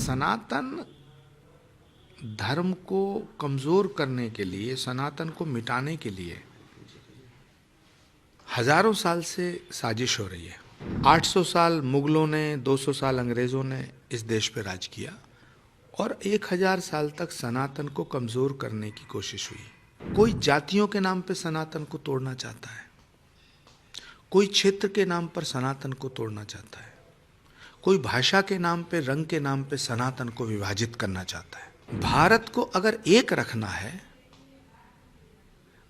सनातन धर्म को कमजोर करने के लिए, सनातन को मिटाने के लिए हजारों साल से साजिश हो रही है। 800 साल मुगलों ने, 200 साल अंग्रेजों ने इस देश पे राज किया और 1000 साल तक सनातन को कमजोर करने की कोशिश हुई। कोई जातियों के नाम पे सनातन को तोड़ना चाहता है, कोई क्षेत्र के नाम पर सनातन को तोड़ना चाहता है, कोई भाषा के नाम पे, रंग के नाम पे सनातन को विभाजित करना चाहता है। भारत को अगर एक रखना है,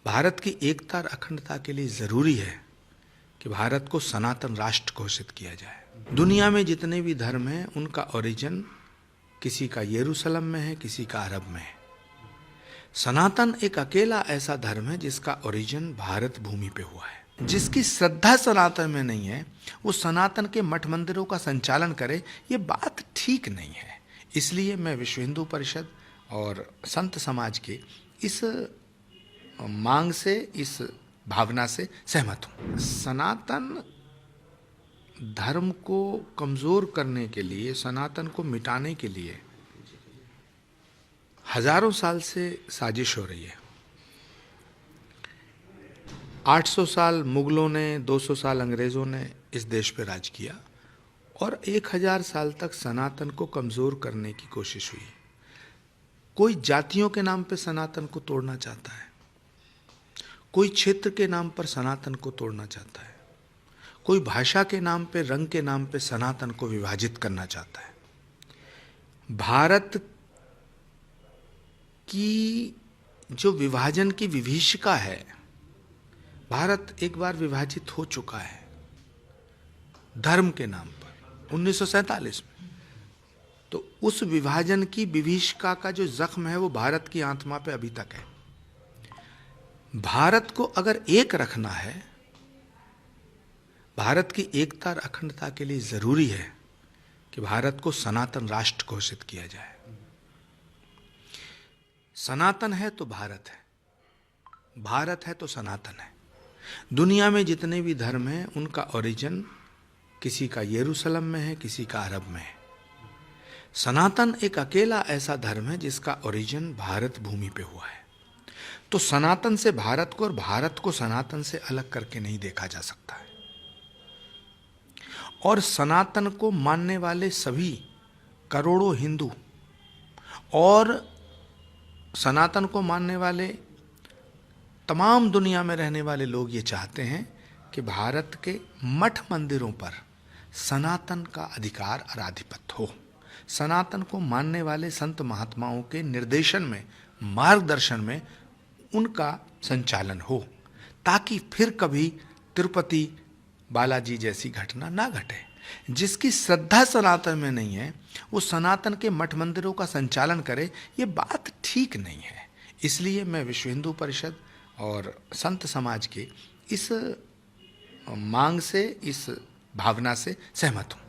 भारत की एकता और अखंडता के लिए जरूरी है कि भारत को सनातन राष्ट्र घोषित किया जाए। दुनिया में जितने भी धर्म हैं उनका ओरिजिन किसी का यरूशलेम में है, किसी का अरब में है। सनातन एक अकेला ऐसा धर्म है जिसका ओरिजिन भारत भूमि पे हुआ है। जिसकी श्रद्धा सनातन में नहीं है वो सनातन के मठ मंदिरों का संचालन करे, ये बात ठीक नहीं है। इसलिए मैं विश्व हिंदू परिषद और संत समाज के इस मांग से, इस भावना से सहमत हूं। सनातन धर्म को कमजोर करने के लिए, सनातन को मिटाने के लिए हजारों साल से साजिश हो रही है। 800 साल मुगलों ने, 200 साल अंग्रेजों ने इस देश पे राज किया और 1000 साल तक सनातन को कमजोर करने की कोशिश हुई। कोई जातियों के नाम पे सनातन को तोड़ना चाहता है, कोई क्षेत्र के नाम पर सनातन को तोड़ना चाहता है, कोई भाषा के नाम पे, रंग के नाम पे सनातन को विभाजित करना चाहता है। भारत की जो विभाजन की विभीषिका है, भारत एक बार विभाजित हो चुका है धर्म के नाम पर 1947 में। तो उस विभाजन की विभीषिका का जो जख्म है वो भारत की आत्मा पे अभी तक है। भारत को अगर एक रखना है, भारत की एकता और अखंडता के लिए जरूरी है कि भारत को सनातन राष्ट्र घोषित किया जाए। सनातन है तो भारत है, भारत है तो सनातन है। दुनिया में जितने भी धर्म हैं उनका ओरिजिन किसी का यरूशलेम में है, किसी का अरब में है। सनातन एक अकेला ऐसा धर्म है जिसका ओरिजिन भारत भूमि पे हुआ है। तो सनातन से भारत को और भारत को सनातन से अलग करके नहीं देखा जा सकता है। और सनातन को मानने वाले सभी करोड़ों हिंदू और सनातन को मानने वाले तमाम दुनिया में रहने वाले लोग ये चाहते हैं कि भारत के मठ मंदिरों पर सनातन का अधिकार और आधिपत्य हो। सनातन को मानने वाले संत महात्माओं के निर्देशन में, मार्गदर्शन में उनका संचालन हो, ताकि फिर कभी तिरुपति बालाजी जैसी घटना ना घटे। जिसकी श्रद्धा सनातन में नहीं है वो सनातन के मठ मंदिरों का संचालन करे, ये बात ठीक नहीं है। इसलिए मैं विश्व हिंदू परिषद और संत समाज के इस मांग से, इस भावना से सहमत हूं।